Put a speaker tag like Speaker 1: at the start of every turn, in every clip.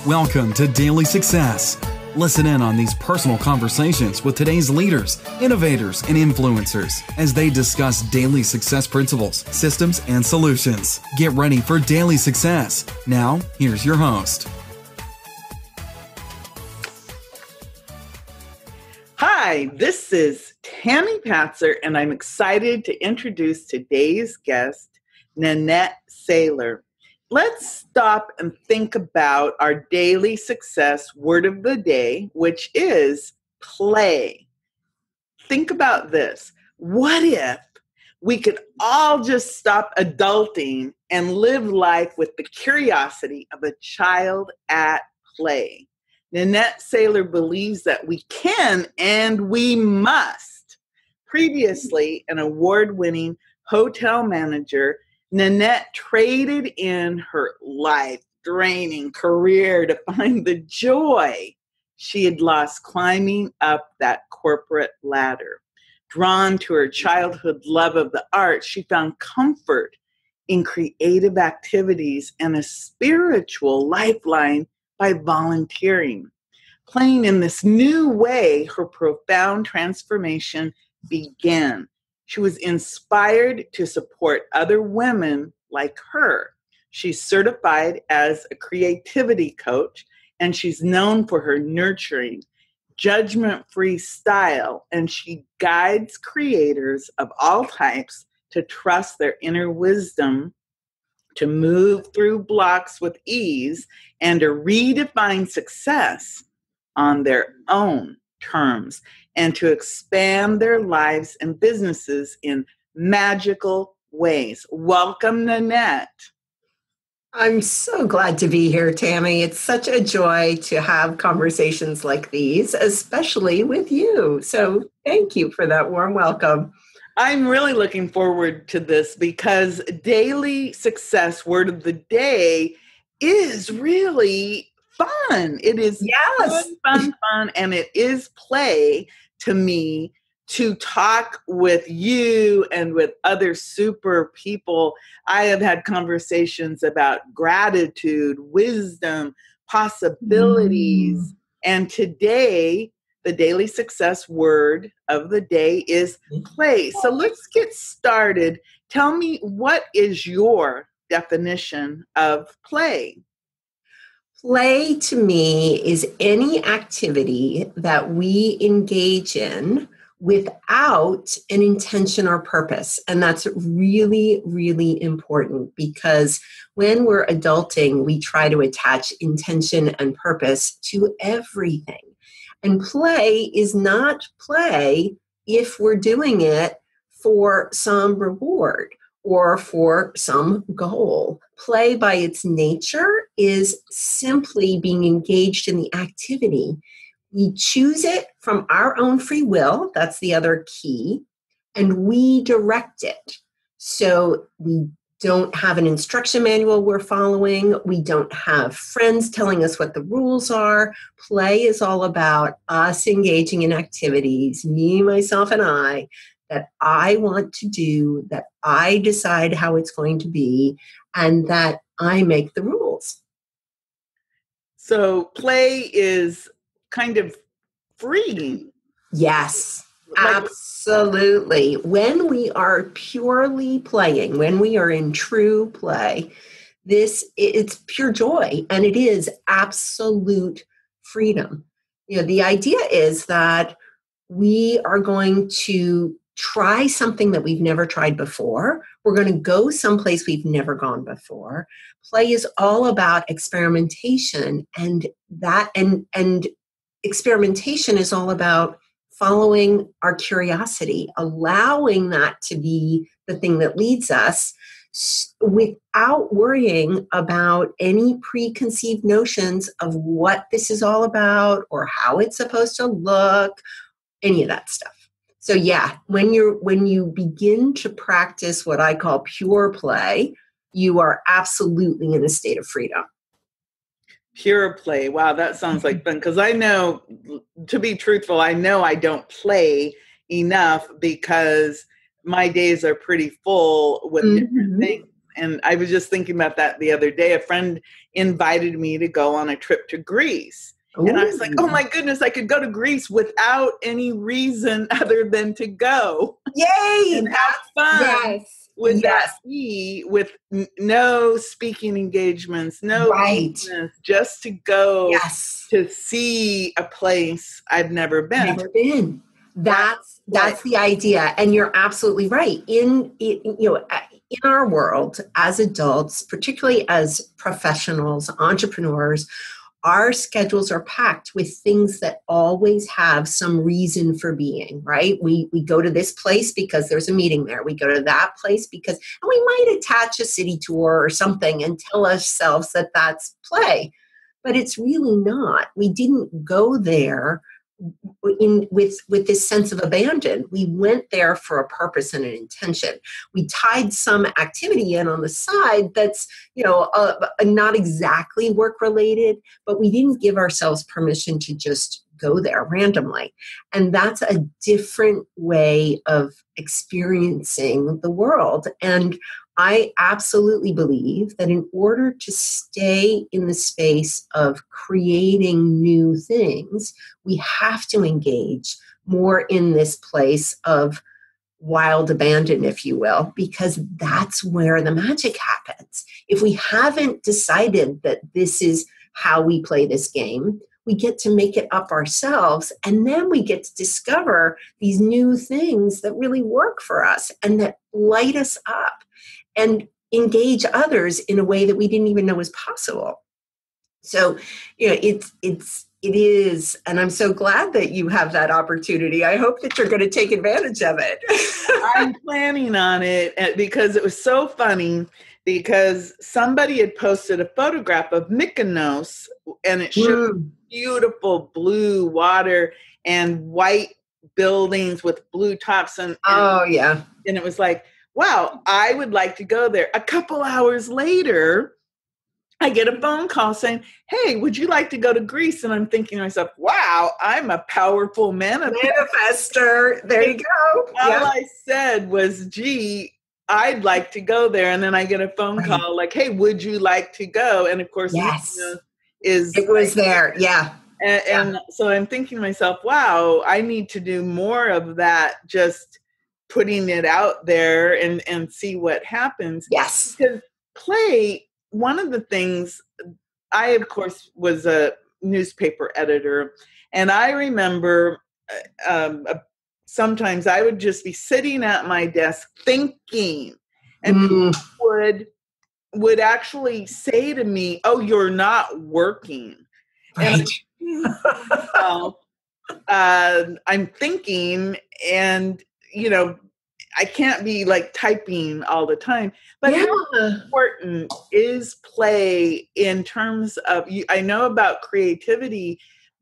Speaker 1: Welcome to Daily Success. Listen in on these personal conversations with today's leaders, innovators, and influencers as they discuss daily success principles, systems, and solutions. Get ready for Daily Success. Now, here's your host.
Speaker 2: Hi, this is Tammy Patzer, and I'm excited to introduce today's guest, Nanette Saylor. Let's stop and think about our daily success word of the day, which is play. Think about this. What if we could all just stop adulting and live life with the curiosity of a child at play? Nanette Saylor believes that we can and we must. Previously, an award-winning hotel manager, Nanette traded in her life-draining career to find the joy she had lost climbing up that corporate ladder. Drawn to her childhood love of the arts, she found comfort in creative activities and a spiritual lifeline by volunteering. Playing in this new way, her profound transformation began. She was inspired to support other women like her. She's certified as a creativity coach, and she's known for her nurturing, judgment-free style, and she guides creators of all types to trust their inner wisdom, to move through blocks with ease, and to redefine success on their own terms, and to expand their lives and businesses in magical ways. Welcome, Nanette.
Speaker 3: I'm so glad to be here, Tammy. It's such a joy to have conversations like these, especially with you. So thank you for that warm welcome.
Speaker 2: I'm really looking forward to this because daily success word of the day is really fun. It is fun, and it is play to me to talk with you and with other super people. I have had conversations about gratitude, wisdom, possibilities, and today the daily success word of the day is play. So let's get started. Tell me, what is your definition of play?
Speaker 3: Play to me is any activity that we engage in without an intention or purpose. And that's really, really important because when we're adulting, we try to attach intention and purpose to everything. And play is not play if we're doing it for some reward or for some goal. Play by its nature is simply being engaged in the activity. We choose it from our own free will. That's the other key. And we direct it. So we don't have an instruction manual we're following. We don't have friends telling us what the rules are. Play is all about us engaging in activities, me, myself, and I, that I want to do, that I decide how it's going to be, and that I make the rules.
Speaker 2: So play is kind of freeing.
Speaker 3: Yes, absolutely. When we are purely playing, when we are in true play, it's pure joy, and it is absolute freedom. You know, the idea is that we are going to try something that we've never tried before. We're going to go someplace we've never gone before. Play is all about experimentation, and experimentation is all about following our curiosity, allowing that to be the thing that leads us without worrying about any preconceived notions of what this is all about or how it's supposed to look, any of that stuff. So yeah, when you begin to practice what I call pure play, you are absolutely in a state of freedom.
Speaker 2: Pure play. Wow, that sounds like fun. Because I know, to be truthful, I know I don't play enough because my days are pretty full with different things. And I was just thinking about that the other day. A friend invited me to go on a trip to Greece.
Speaker 3: Ooh.
Speaker 2: And I was like, oh my goodness, I could go to Greece without any reason other than to go.
Speaker 3: Yay!
Speaker 2: And have fun.
Speaker 3: Yes.
Speaker 2: Would that be with no speaking engagements, no business, just to go to see a place I've never been.
Speaker 3: That's the idea, and you're absolutely right. In our world as adults, particularly as professionals, entrepreneurs, our schedules are packed with things that always have some reason for being, right? We go to this place because there's a meeting there. We go to that place because, and we might attach a city tour or something and tell ourselves that that's play. But it's really not. We didn't go there with this sense of abandon. We went there for a purpose and an intention. We tied some activity in on the side that's, not exactly work related, but we didn't give ourselves permission to just go there randomly. And that's a different way of experiencing the world. And I absolutely believe that in order to stay in the space of creating new things, we have to engage more in this place of wild abandon, if you will, because that's where the magic happens. If we haven't decided that this is how we play this game, we get to make it up ourselves, and then we get to discover these new things that really work for us and that light us up and engage others in a way that we didn't even know was possible. So, it is, and I'm so glad that you have that opportunity. I hope that you're going to take advantage of it.
Speaker 2: I'm planning on it because it was so funny, because somebody had posted a photograph of Mykonos, and it showed beautiful blue water and white buildings with blue tops. And it was like, wow, I would like to go there. A couple hours later, I get a phone call saying, hey, would you like to go to Greece? And I'm thinking to myself, wow, I'm a powerful manifester.
Speaker 3: There you go.
Speaker 2: All I said was, gee, I'd like to go there. And then I get a phone call like, hey, would you like to go? And of course, it was there. Yeah. And so I'm thinking to myself, wow, I need to do more of that, just putting it out there and see what happens.
Speaker 3: Yes.
Speaker 2: Because play, one of the things, I, of course, was a newspaper editor, and I remember sometimes I would just be sitting at my desk thinking, and people would actually say to me, oh, you're not working.
Speaker 3: Right.
Speaker 2: And I'm thinking, and, I can't be like typing all the time, but how important is play in terms of, I know about creativity,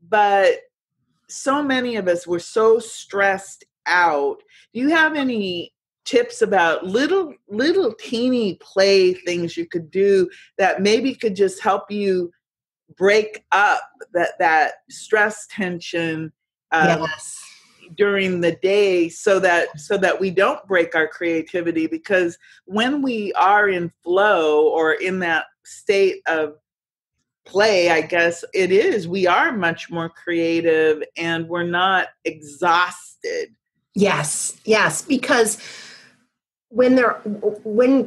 Speaker 2: but so many of us were so stressed out. Do you have any tips about little teeny play things you could do that maybe could just help you break up that stress tension during the day, so that we don't break our creativity? Because when we are in flow or in that state of play, I guess we are much more creative and we're not exhausted.
Speaker 3: Yes, because when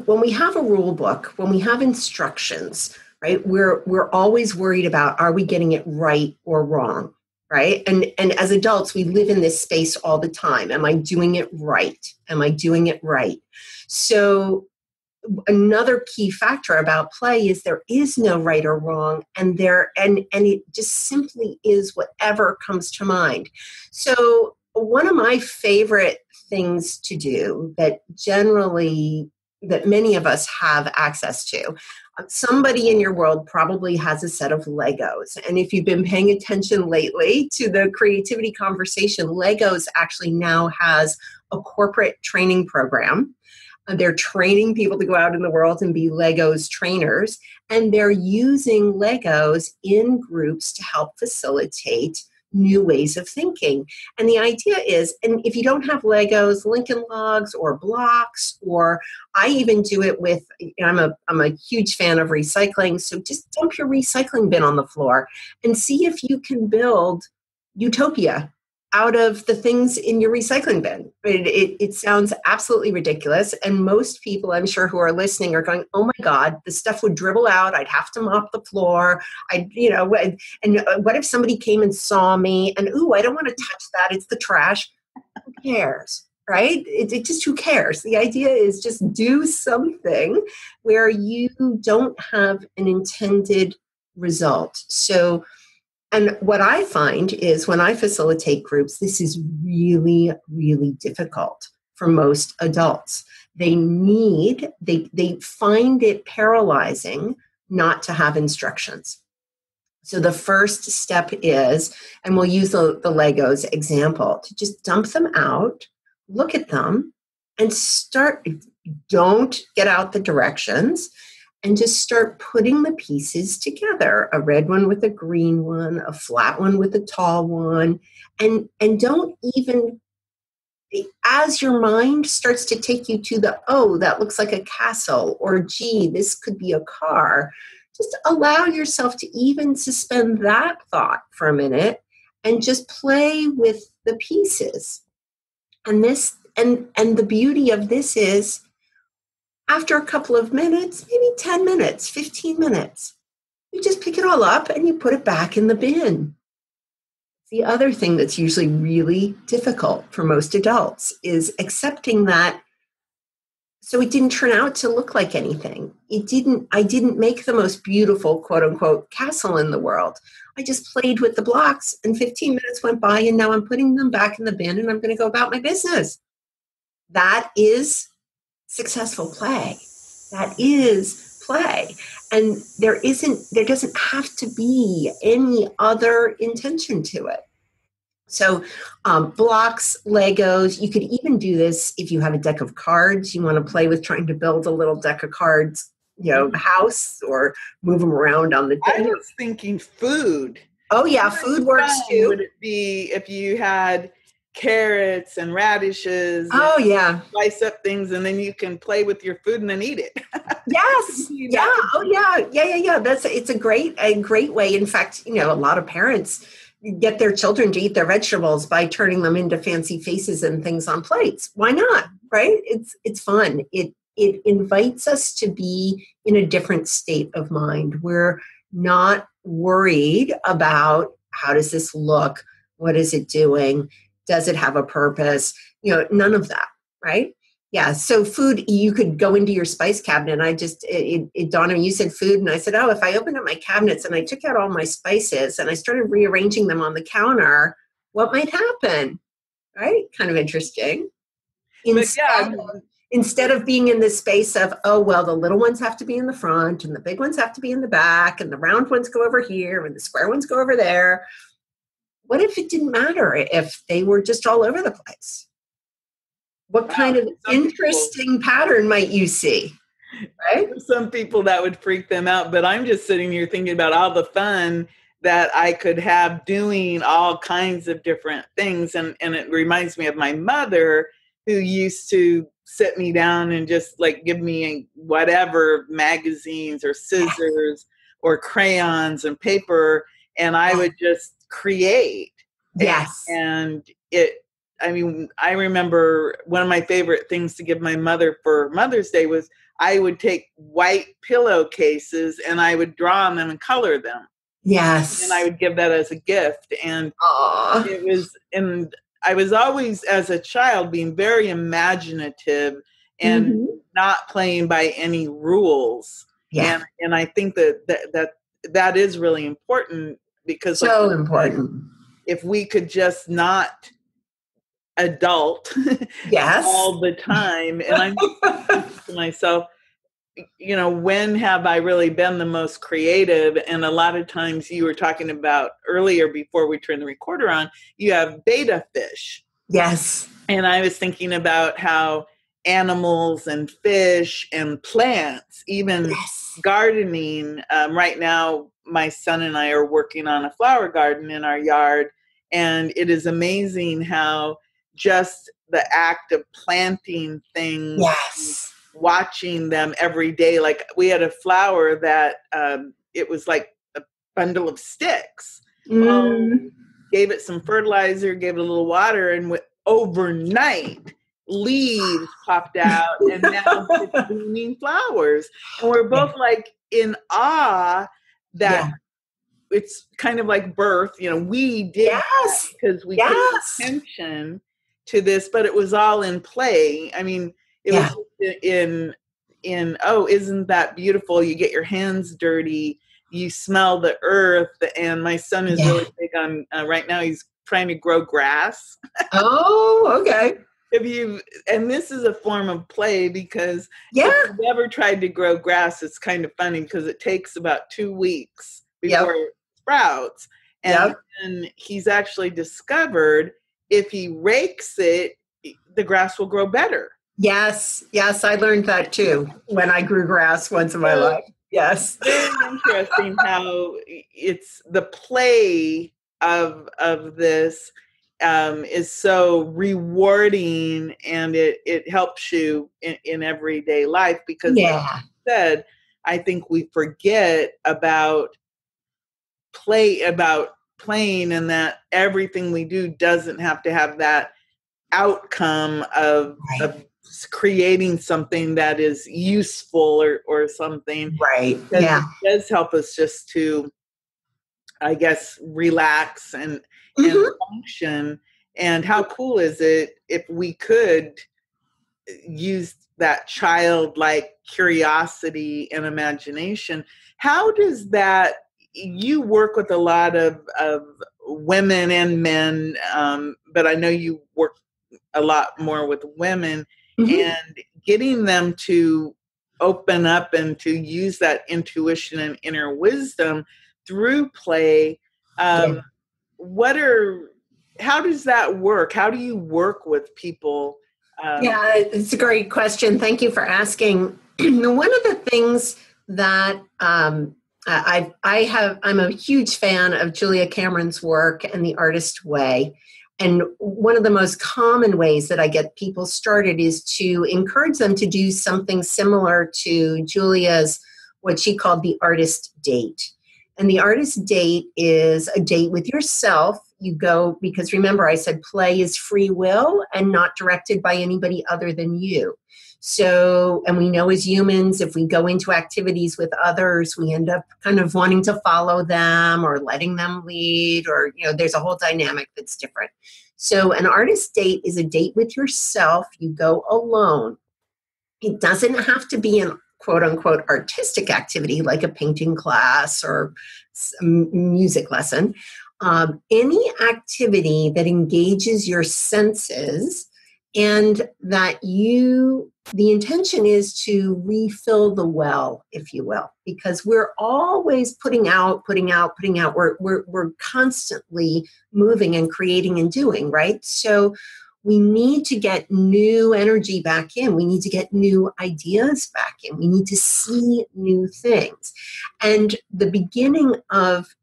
Speaker 3: we have a rule book, when we have instructions, right, we're always worried about, are we getting it right or wrong? Right. And as adults, we live in this space all the time. Am I doing it right? Am I doing it right? So another key factor about play is there is no right or wrong, and it just simply is whatever comes to mind. So one of my favorite things to do that many of us have access to, somebody in your world probably has a set of Legos. And if you've been paying attention lately to the creativity conversation, Legos actually now has a corporate training program. They're training people to go out in the world and be Legos trainers. And they're using Legos in groups to help facilitate new ways of thinking. And the idea is, and if you don't have Legos, Lincoln Logs or blocks, or I even do it with, I'm a huge fan of recycling. So just dump your recycling bin on the floor and see if you can build utopia out of the things in your recycling bin. It sounds absolutely ridiculous. And most people, I'm sure, who are listening are going, oh my God, the stuff would dribble out. I'd have to mop the floor. And what if somebody came and saw me and, ooh, I don't want to touch that. It's the trash. Who cares? Right? It just, who cares? The idea is just do something where you don't have an intended result. So, and what I find is when I facilitate groups, this is really, really difficult for most adults. They find it paralyzing not to have instructions. So the first step is, and we'll use the Legos example, to just dump them out, look at them, and don't get out the directions, and just start putting the pieces together, a red one with a green one, a flat one with a tall one, and don't even, as your mind starts to take you to the, oh, that looks like a castle, or gee, this could be a car, just allow yourself to even suspend that thought for a minute and just play with the pieces. And the beauty of this is, after a couple of minutes, maybe 10 minutes, 15 minutes, you just pick it all up and you put it back in the bin. The other thing that's usually really difficult for most adults is accepting that, so it didn't turn out to look like anything. I didn't make the most beautiful, quote unquote, castle in the world. I just played with the blocks and 15 minutes went by and now I'm putting them back in the bin and I'm going to go about my business. That is successful play. That is play. And there doesn't have to be any other intention to it. So blocks, Legos, you could even do this if you have a deck of cards. You want to play with trying to build a little deck of cards, house, or move them around on the day.
Speaker 2: I was thinking food.
Speaker 3: Oh yeah, food works too.
Speaker 2: Would it be if you had carrots and radishes?
Speaker 3: Oh yeah.
Speaker 2: Slice up things and then you can play with your food and then eat it.
Speaker 3: Yes. Yeah. Oh yeah. It's a great way. In fact, a lot of parents get their children to eat their vegetables by turning them into fancy faces and things on plates. Why not? Right? It's fun. It invites us to be in a different state of mind. We're not worried about how does this look? What is it doing? Does it have a purpose? None of that, right? Yeah. So food, you could go into your spice cabinet. It dawned on me, you said food. And I said, oh, if I opened up my cabinets and I took out all my spices and I started rearranging them on the counter, what might happen? Right? Kind of interesting. Instead of being in this space of, oh, well, the little ones have to be in the front and the big ones have to be in the back and the round ones go over here and the square ones go over there. What if it didn't matter if they were just all over the place? What kind of interesting pattern might you see? Right?
Speaker 2: Some people that would freak them out, but I'm just sitting here thinking about all the fun that I could have doing all kinds of different things. And it reminds me of my mother, who used to sit me down and just like give me whatever magazines or scissors or crayons and paper, and I would just create.
Speaker 3: Yes.
Speaker 2: And I remember one of my favorite things to give my mother for Mother's Day was I would take white pillowcases and I would draw on them and color them.
Speaker 3: Yes.
Speaker 2: And I would give that as a gift. And I was always, as a child, being very imaginative and not playing by any rules.
Speaker 3: Yeah.
Speaker 2: And I think that is really important, because
Speaker 3: so important.
Speaker 2: If we could just not adult
Speaker 3: yes
Speaker 2: all the time, and I'm thinking to myself, when have I really been the most creative? And a lot of times, you were talking about earlier before we turned the recorder on, you have betta fish.
Speaker 3: Yes.
Speaker 2: And I was thinking about how animals and fish and plants, even gardening. Right now, my son and I are working on a flower garden in our yard. And it is amazing how just the act of planting things,
Speaker 3: Yes.
Speaker 2: watching them every day. Like we had a flower that it was like a bundle of sticks. Well, gave it some fertilizer, gave it a little water, and overnight leaves popped out, and now it's blooming flowers. And we're both like in awe that it's kind of like birth. We did because we paid attention to this, but it was all in play. I mean, it was in oh, isn't that beautiful? You get your hands dirty, you smell the earth, and my son is really big on right now. He's trying to grow grass.
Speaker 3: Oh, okay.
Speaker 2: And this is a form of play, because if you've ever tried to grow grass, it's kind of funny because it takes about 2 weeks before it sprouts. And then he's actually discovered if he rakes it, the grass will grow better.
Speaker 3: Yes, I learned that too when I grew grass once in my life. Yes.
Speaker 2: Very interesting how it's the play of this is so rewarding, and it helps you in everyday life, because like you said, I think we forget about playing, and that everything we do doesn't have to have that outcome of creating something that is useful or something.
Speaker 3: Right.
Speaker 2: It does help us just to, I guess, relax and function. And how cool is it if we could use that childlike curiosity and imagination? How does that, you work with a lot of women and men, but I know you work a lot more with women, and getting them to open up and to use that intuition and inner wisdom through play. How does that work? How do you work with people?
Speaker 3: It's a great question. Thank you for asking. One of the things that I'm a huge fan of Julia Cameron's work and The Artist Way. And one of the most common ways that I get people started is to encourage them to do something similar to Julia's, what she called the artist date. And the artist date is a date with yourself. You go, because remember I said play is free will and not directed by anybody other than you. So, and we know as humans, if we go into activities with others, we end up kind of wanting to follow them or letting them lead, or, there's a whole dynamic that's different. So an artist date is a date with yourself. You go alone. It doesn't have to be an quote unquote artistic activity like a painting class or a music lesson. Any activity that engages your senses, and that the intention is to refill the well, if you will, because we're always putting out. We're constantly moving and creating and doing, right? So we need to get new energy back in. We need to get new ideas back in. We need to see new things. And the beginning of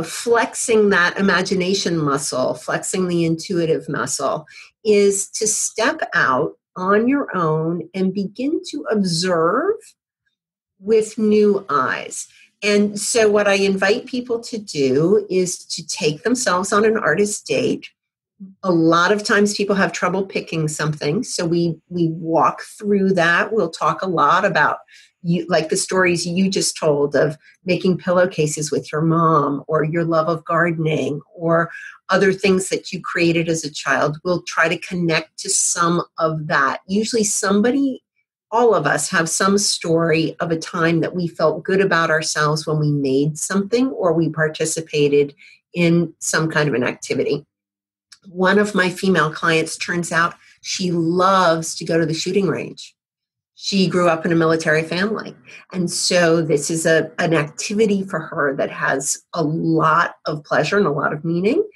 Speaker 3: flexing that imagination muscle, flexing the intuitive muscle, is to step out on your own and begin to observe with new eyes. And so what I invite people to do is to take themselves on an artist date. A lot of times people have trouble picking something, so we walk through that. We'll talk a lot about like the stories you just told of making pillowcases with your mom, or your love of gardening, or other things that you created as a child. We'll try to connect to some of that. Usually all of us have some story of a time that we felt good about ourselves when we made something or we participated in some kind of an activity. One of my female clients, turns out she loves to go to the shooting range. She grew up in a military family. And so this is an activity for her that has a lot of pleasure and a lot of meaning.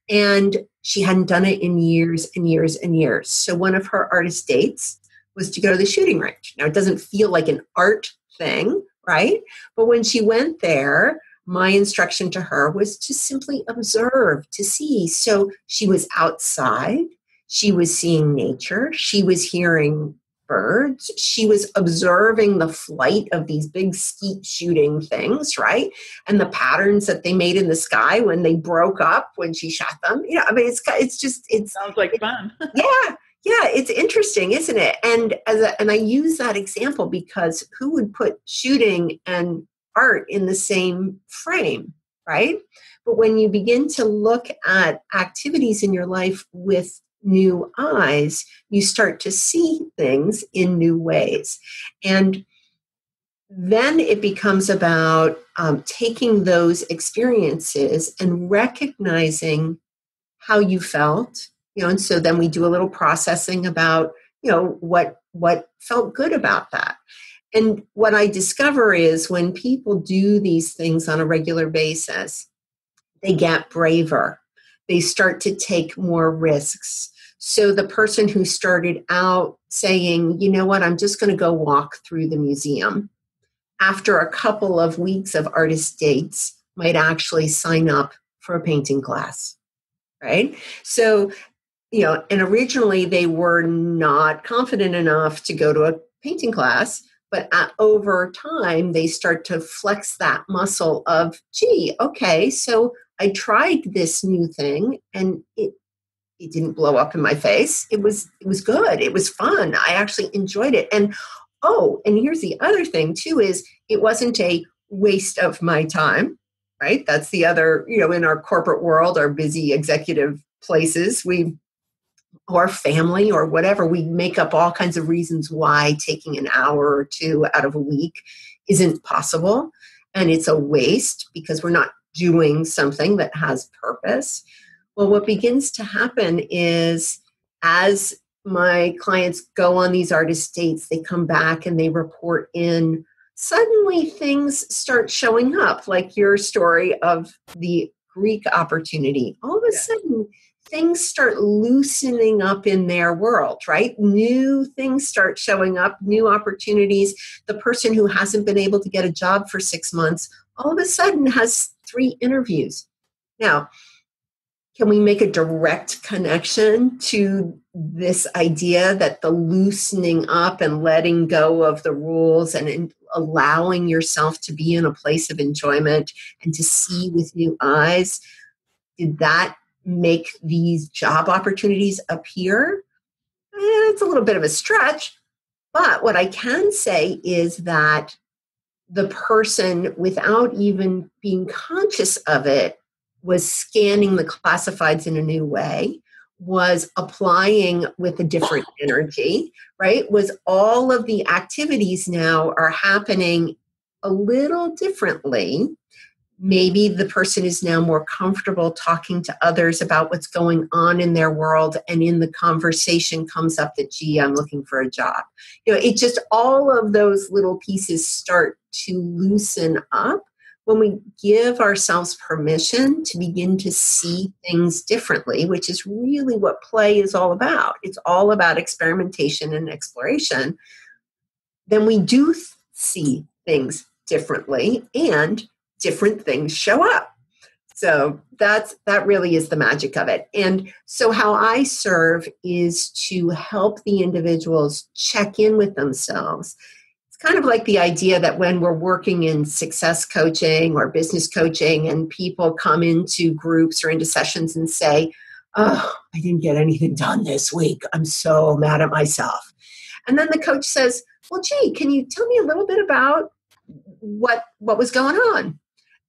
Speaker 3: And she hadn't done it in years and years and years. So one of her artist dates was to go to the shooting range. Now, it doesn't feel like an art thing, right? But when she went there, my instruction to her was to simply observe, to see. So she was outside, she was seeing nature, she was hearing birds, she was observing the flight of these big skeet shooting things, right? And the patterns that they made in the sky when they broke up when she shot them. I mean, it's
Speaker 2: sounds like fun.
Speaker 3: Yeah, it's interesting, isn't it? And and I use that example because who would put shooting and art in the same frame, right? But when you begin to look at activities in your life with new eyes, you start to see things in new ways. And then it becomes about taking those experiences and recognizing how you felt, and so then we do a little processing about, what felt good about that. And what I discover is when people do these things on a regular basis, they get braver. They start to take more risks. So the person who started out saying, you know what, I'm just going to go walk through the museum, after a couple of weeks of artist dates, might actually sign up for a painting class, right? So, and originally they were not confident enough to go to a painting class, but over time, they start to flex that muscle of, gee, okay, so I tried this new thing and it didn't blow up in my face. It was good. It was fun. I actually enjoyed it. And here's the other thing too, is it wasn't a waste of my time, right? That's the other, in our corporate world, our busy executive places, or family or whatever, we make up all kinds of reasons why taking an hour or two out of a week isn't possible. And it's a waste because we're not doing something that has purpose. Well, what begins to happen is as my clients go on these artist dates, they come back and they report in, suddenly things start showing up, like your story of the Greek opportunity. All of a sudden, things start loosening up in their world, right? New things start showing up, new opportunities. The person who hasn't been able to get a job for 6 months, all of a sudden has 3 interviews. Now, can we make a direct connection to this idea that the loosening up and letting go of the rules and allowing yourself to be in a place of enjoyment and to see with new eyes, did that make these job opportunities appear? It's a little bit of a stretch, but what I can say is that the person, without even being conscious of it, was scanning the classifieds in a new way, was applying with a different energy, right? Was all of the activities now are happening a little differently. Maybe the person is now more comfortable talking to others about what's going on in their world, and in the conversation comes up that, gee, I'm looking for a job. It just, all of those little pieces start to loosen up when we give ourselves permission to begin to see things differently, which is really what play is all about. It's all about experimentation and exploration. Then we do see things differently, and different things show up. So that really is the magic of it. And so how I serve is to help the individuals check in with themselves. It's kind of like the idea that when we're working in success coaching or business coaching and people come into groups or into sessions and say, oh, I didn't get anything done this week. I'm so mad at myself. And then the coach says, well, gee, can you tell me a little bit about what was going on?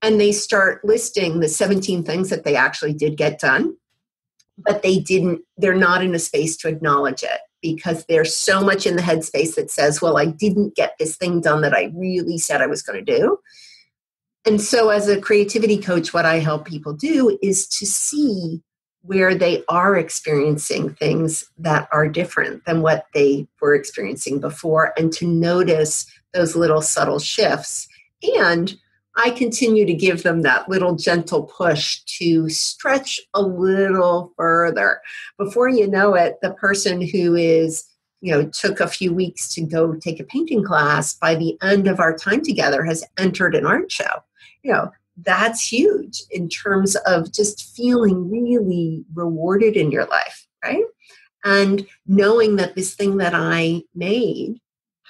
Speaker 3: And they start listing the 17 things that they actually did get done, but they're not in a space to acknowledge it because they're so much in the headspace that says, well, I didn't get this thing done that I really said I was going to do. And so as a creativity coach, what I help people do is to see where they are experiencing things that are different than what they were experiencing before, and to notice those little subtle shifts. And I continue to give them that little gentle push to stretch a little further. Before you know it, the person who took a few weeks to go take a painting class, by the end of our time together has entered an art show. that's huge in terms of just feeling really rewarded in your life, right? And knowing that this thing that I made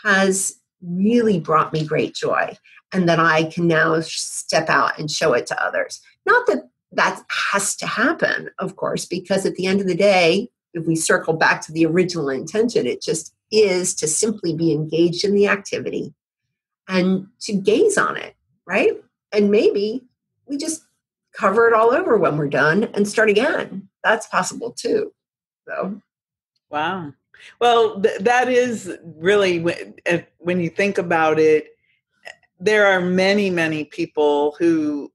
Speaker 3: has really brought me great joy, and that I can now step out and show it to others. Not that that has to happen, of course, because at the end of the day, if we circle back to the original intention, it just is to simply be engaged in the activity and to gaze on it, right? And maybe we just cover it all over when we're done and start again. That's possible too. So,
Speaker 2: wow. Well, that is really, when you think about it, there are many, many people who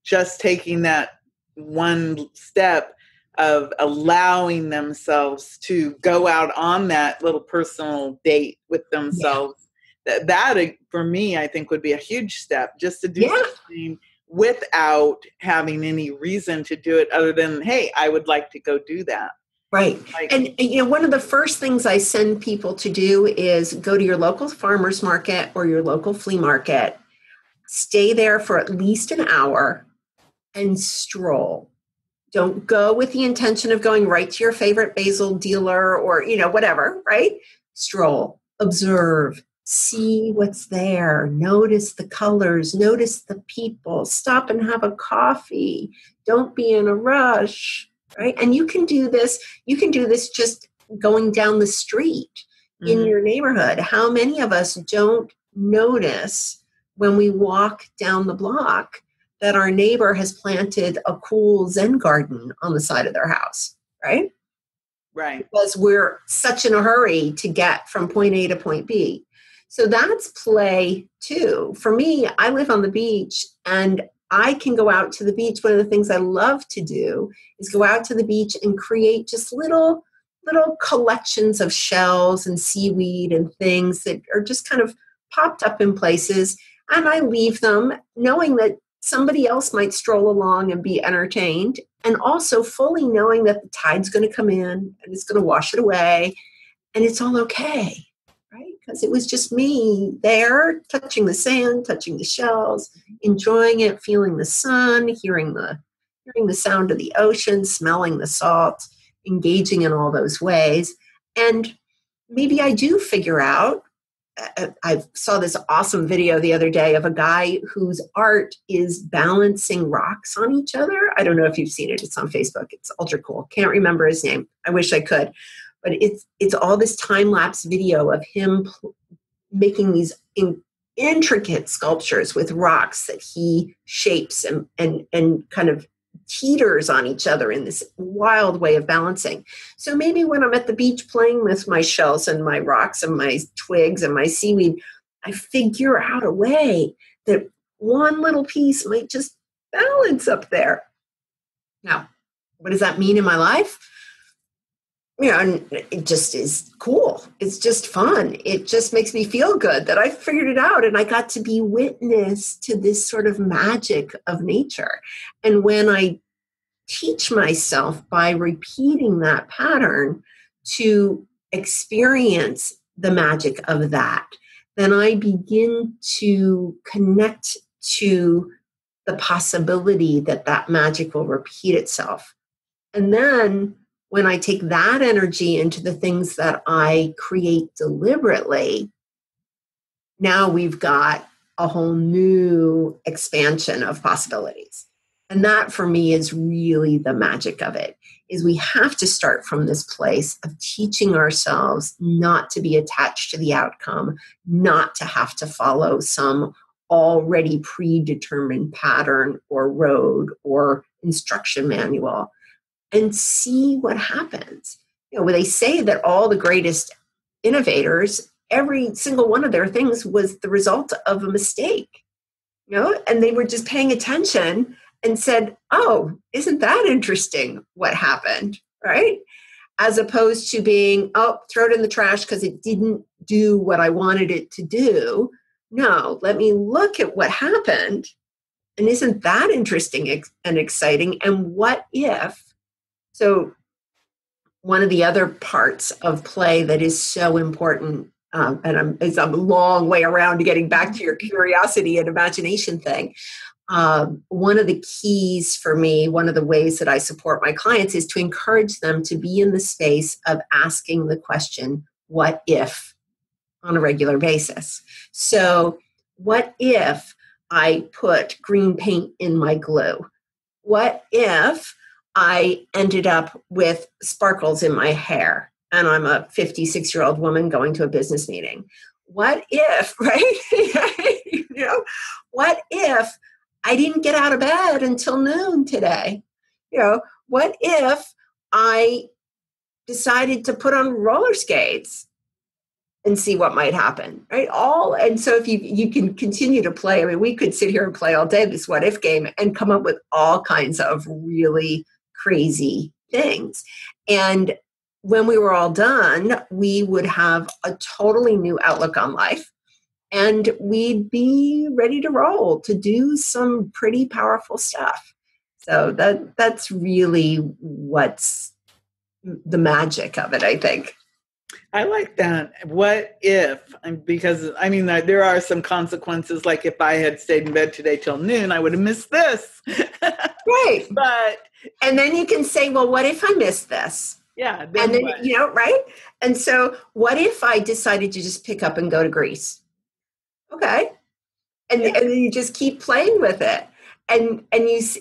Speaker 2: just taking that one step of allowing themselves to go out on that little personal date with themselves. Yeah. That for me, I think would be a huge step, just to do something without having any reason to do it other than, hey, I would like to go do that.
Speaker 3: Right. And one of the first things I send people to do is go to your local farmer's market or your local flea market, stay there for at least an hour and stroll. Don't go with the intention of going right to your favorite basil dealer or, whatever, right? Stroll, observe, see what's there, notice the colors, notice the people, stop and have a coffee. Don't be in a rush. Right. And you can do this just going down the street in your neighborhood. How many of us don't notice when we walk down the block that our neighbor has planted a cool Zen garden on the side of their house? Right.
Speaker 2: Right.
Speaker 3: Because we're such in a hurry to get from point A to point B. So that's play too. For me, I live on the beach and I can go out to the beach. One of the things I love to do is go out to the beach and create just little collections of shells and seaweed and things that are just kind of popped up in places. And I leave them knowing that somebody else might stroll along and be entertained, and also fully knowing that the tide's going to come in and it's going to wash it away and it's all okay. Because it was just me there, touching the sand, touching the shells, enjoying it, feeling the sun, hearing the sound of the ocean, smelling the salt, engaging in all those ways. And maybe I do figure out, I saw this awesome video the other day of a guy whose art is balancing rocks on each other. I don't know if you've seen it. It's on Facebook. It's ultra cool. Can't remember his name. I wish I could. But it's all this time-lapse video of him making these intricate sculptures with rocks that he shapes and kind of teeters on each other in this wild way of balancing. So maybe when I'm at the beach playing with my shells and my rocks and my twigs and my seaweed, I figure out a way that one little piece might just balance up there. Now, what does that mean in my life? And it just is cool. It's just fun. It just makes me feel good that I figured it out and I got to be witness to this sort of magic of nature. And when I teach myself by repeating that pattern to experience the magic of that, then I begin to connect to the possibility that that magic will repeat itself. And then when I take that energy into the things that I create deliberately, now we've got a whole new expansion of possibilities. And that for me is really the magic of it, is we have to start from this place of teaching ourselves not to be attached to the outcome, not to have to follow some already predetermined pattern or road or instruction manual, and see what happens. When they say that all the greatest innovators, every single one of their things was the result of a mistake, and they were just paying attention and said, oh, isn't that interesting what happened, right? As opposed to being, oh, throw it in the trash because it didn't do what I wanted it to do. No, let me look at what happened. And isn't that interesting and exciting? And what if? So one of the other parts of play that is so important, and it's a long way around to getting back to your curiosity and imagination thing, one of the keys for me, one of the ways that I support my clients is to encourage them to be in the space of asking the question, what if, on a regular basis. So what if I put green paint in my glue? What if I ended up with sparkles in my hair and I'm a 56-year-old woman going to a business meeting? What if, right? What if I didn't get out of bed until noon today? What if I decided to put on roller skates and see what might happen, right? And so if you can continue to play, I mean, we could sit here and play all day this what if game and come up with all kinds of really crazy things. And when we were all done, we would have a totally new outlook on life, and we'd be ready to roll to do some pretty powerful stuff. So that's really what's the magic of it, I think.
Speaker 2: I like that. What if? Because, I mean, there are some consequences. Like if I had stayed in bed today till noon, I would have missed this.
Speaker 3: Right. And then you can say, well, what if I missed this?
Speaker 2: Yeah.
Speaker 3: And then, right? And so what if I decided to just pick up and go to Greece? Okay. And then you just keep playing with it. And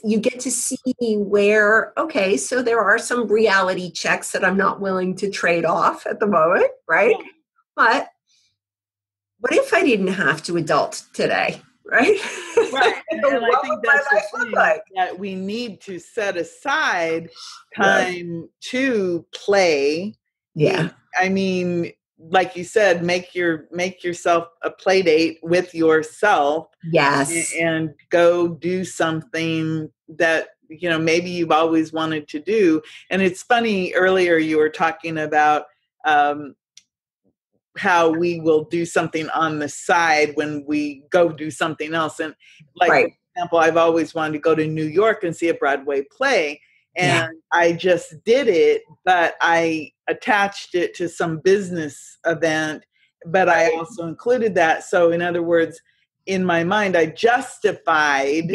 Speaker 3: you get to see where, okay, so there are some reality checks that I'm not willing to trade off at the moment, right? Yeah. But what if I didn't have to adult today, right?
Speaker 2: Right. And I think that's the thing, that we need to set aside time to play.
Speaker 3: Yeah.
Speaker 2: I mean, like you said, make yourself a play date with yourself.
Speaker 3: Yes.
Speaker 2: And go do something that, maybe you've always wanted to do. And it's funny, earlier you were talking about how we will do something on the side when we go do something else. And like, for example, I've always wanted to go to New York and see a Broadway play. And I just did it, but I attached it to some business event, but I also included that. So in other words, in my mind, I justified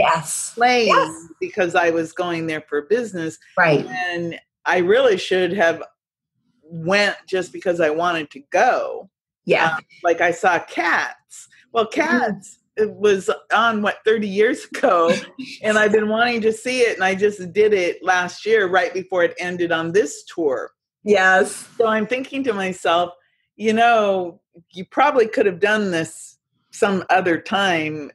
Speaker 2: playing because I was going there for business.
Speaker 3: Right.
Speaker 2: And I really should have went just because I wanted to go.
Speaker 3: Yeah.
Speaker 2: Like I saw Cats. Well, Cats, it was on 30 years ago, and I've been wanting to see it, and I just did it last year right before it ended on this tour.
Speaker 3: Yes.
Speaker 2: So I'm thinking to myself, you probably could have done this some other time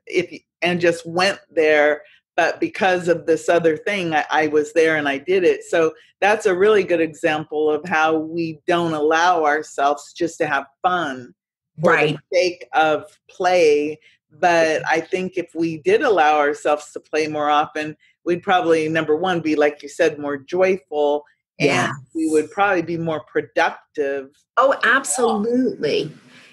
Speaker 2: and just went there, but because of this other thing, I was there and I did it. So that's a really good example of how we don't allow ourselves just to have fun for the sake of play. But I think if we did allow ourselves to play more often, we'd probably, number one, be, like you said, more joyful, and we would probably be more productive.
Speaker 3: Oh, absolutely.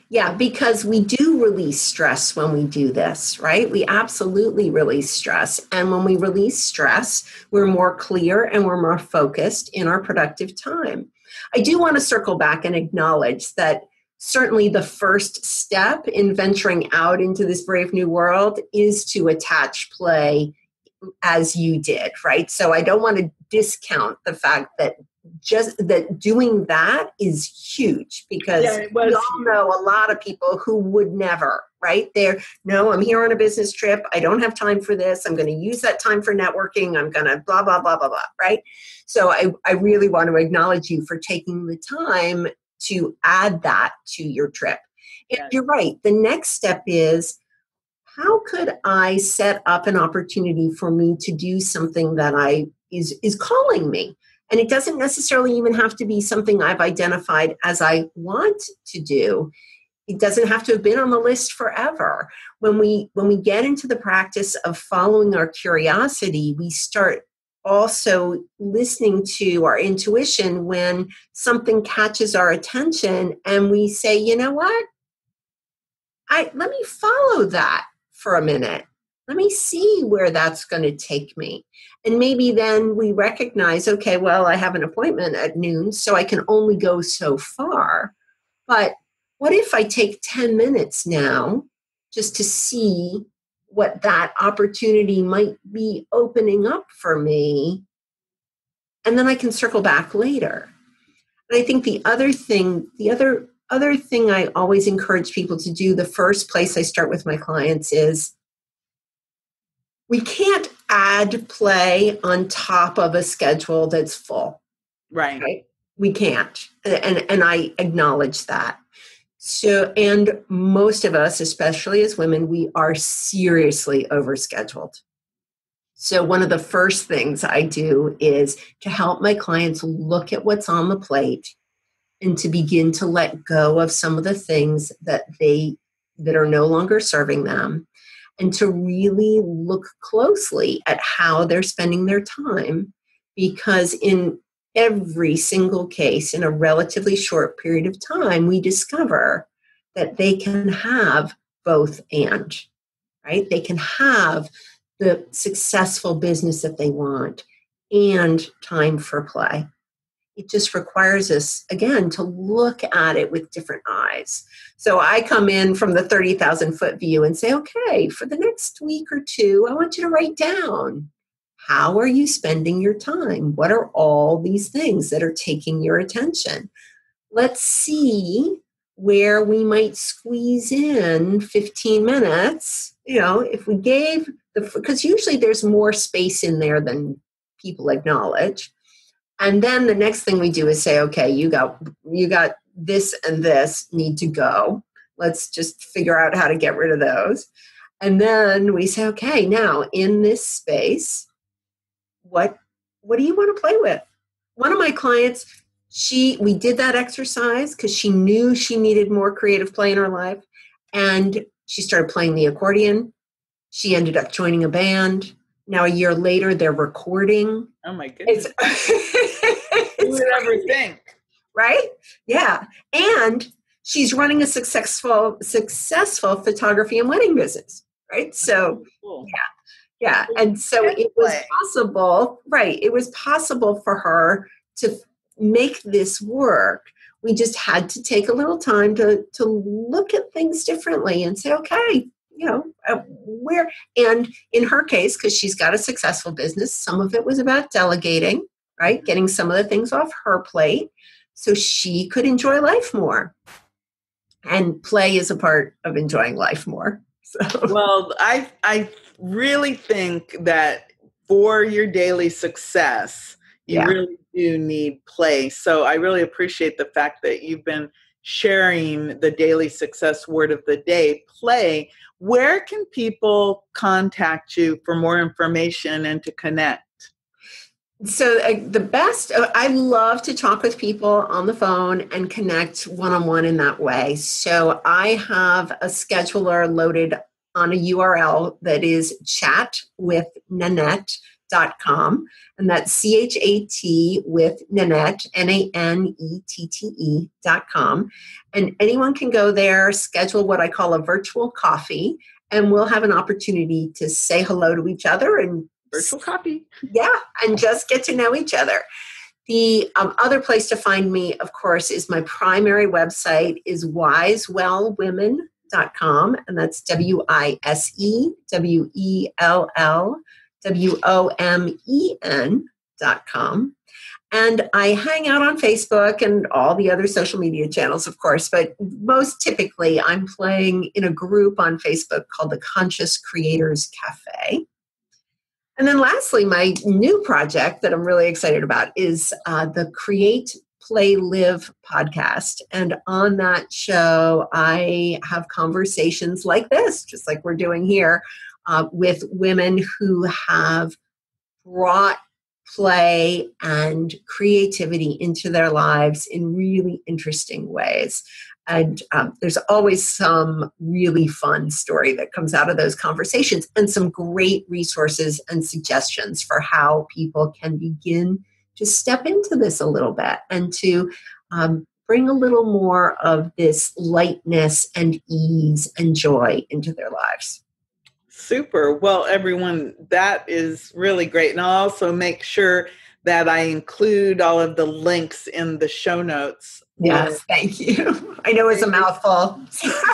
Speaker 3: Yeah, because we do release stress when we do this, right? We absolutely release stress. And when we release stress, we're more clear and we're more focused in our productive time. I do want to circle back and acknowledge that certainly the first step in venturing out into this brave new world is to attach play as you did, right? So I don't want to discount the fact that just that doing that is huge, because we all know a lot of people who would never, right? I'm here on a business trip. I don't have time for this. I'm going to use that time for networking. I'm going to blah, blah, blah, blah, blah, right? So I really want to acknowledge you for taking the time to add that to your trip. And you're right. The next step is, how could I set up an opportunity for me to do something that is calling me? And it doesn't necessarily even have to be something I've identified as I want to do. It doesn't have to have been on the list forever. When we get into the practice of following our curiosity, we start also listening to our intuition when something catches our attention and we say, you know what? Let me follow that for a minute. Let me see where that's going to take me. And maybe then we recognize, okay, well, I have an appointment at noon, so I can only go so far. But what if I take 10 minutes now just to see what that opportunity might be opening up for me. And then I can circle back later. And I think the other thing I always encourage people to do, the first place I start with my clients is, we can't add play on top of a schedule that's full.
Speaker 2: Right.
Speaker 3: We can't. And I acknowledge that. So, and most of us, especially as women, we are seriously overscheduled. So one of the first things I do is to help my clients look at what's on the plate and to begin to let go of some of the things that are no longer serving them, and to really look closely at how they're spending their time, because in every single case, in a relatively short period of time, we discover that they can have both and, right? They can have the successful business that they want and time for play. It just requires us, again, to look at it with different eyes. So I come in from the 30,000 foot view and say, okay, for the next week or two, I want you to write down, how are you spending your time? What are all these things that are taking your attention? Let's see where we might squeeze in 15 minutes. If we gave because usually there's more space in there than people acknowledge. And then the next thing we do is say, okay, you got this and this need to go. Let's just figure out how to get rid of those. And then we say, okay, now in this space, what do you want to play with? One of my clients, we did that exercise because she knew she needed more creative play in her life. And she started playing the accordion. She ended up joining a band. Now, a year later, they're recording.
Speaker 2: Oh, my goodness. Who would ever think?
Speaker 3: Right? Yeah. And she's running a successful photography and wedding business, right? So,
Speaker 2: cool.
Speaker 3: Yeah. And so it was possible, right? It was possible for her to make this work. We just had to take a little time to look at things differently and say, okay, and in her case, because she's got a successful business, some of it was about delegating, right? Getting some of the things off her plate so she could enjoy life more. And play is a part of enjoying life more. So.
Speaker 2: Well, I really think that for your daily success, you really do need play. So I really appreciate the fact that you've been sharing the daily success word of the day, play. Where can people contact you for more information and to connect?
Speaker 3: So the best, I love to talk with people on the phone and connect one-on-one in that way. So I have a scheduler loaded on a URL that is chatwithnanette.com. And that's CHAT with Nanette, NANETTE.com. And anyone can go there, schedule what I call a virtual coffee, and we'll have an opportunity to say hello to each other and
Speaker 2: virtual coffee.
Speaker 3: Yeah, and just get to know each other. The other place to find me, of course, is my primary website is wisewellwomen.com, and that's WISEWELLWOMEN.com. And I hang out on Facebook and all the other social media channels, of course, but most typically I'm playing in a group on Facebook called the Conscious Creators Cafe. And then lastly, my new project that I'm really excited about is the Create, Play, Live podcast. And on that show, I have conversations like this, just like we're doing here, with women who have brought play and creativity into their lives in really interesting ways. And there's always some really fun story that comes out of those conversations and some great resources and suggestions for how people can begin to step into this a little bit and to bring a little more of this lightness and ease and joy into their lives.
Speaker 2: Super. Well, everyone, that is really great. And I'll also make sure that I include all of the links in the show notes
Speaker 3: Yes, thank you. I know it's a mouthful.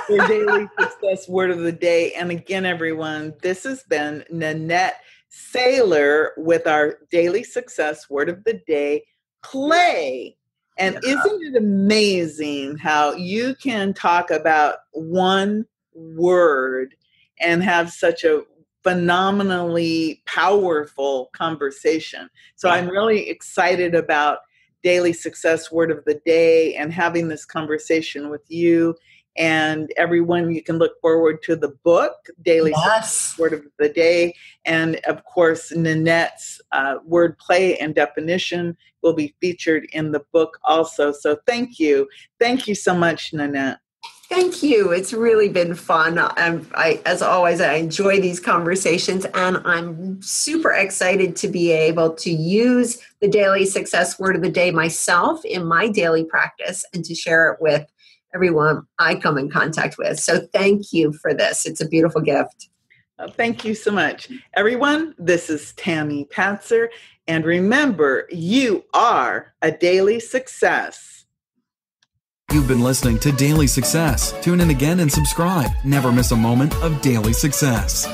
Speaker 2: Your daily success word of the day. And again, everyone, this has been Nanette Saylor with our daily success word of the day, play. And isn't it amazing how you can talk about one word and have such a phenomenally powerful conversation? So I'm really excited about daily success word of the day and having this conversation with you. And everyone, you can look forward to the book, Daily Success Word of the Day. And of course, Nanette's wordplay and definition will be featured in the book also. So thank you. Thank you so much, Nanette.
Speaker 3: Thank you. It's really been fun. As always, I enjoy these conversations, and I'm super excited to be able to use the daily success word of the day myself in my daily practice and to share it with everyone I come in contact with. So thank you for this. It's a beautiful gift.
Speaker 2: Thank you so much. Everyone, this is Tammy Patzer. And remember, you are a daily success.
Speaker 1: You've been listening to Daily Success. Tune in again and subscribe. Never miss a moment of daily success.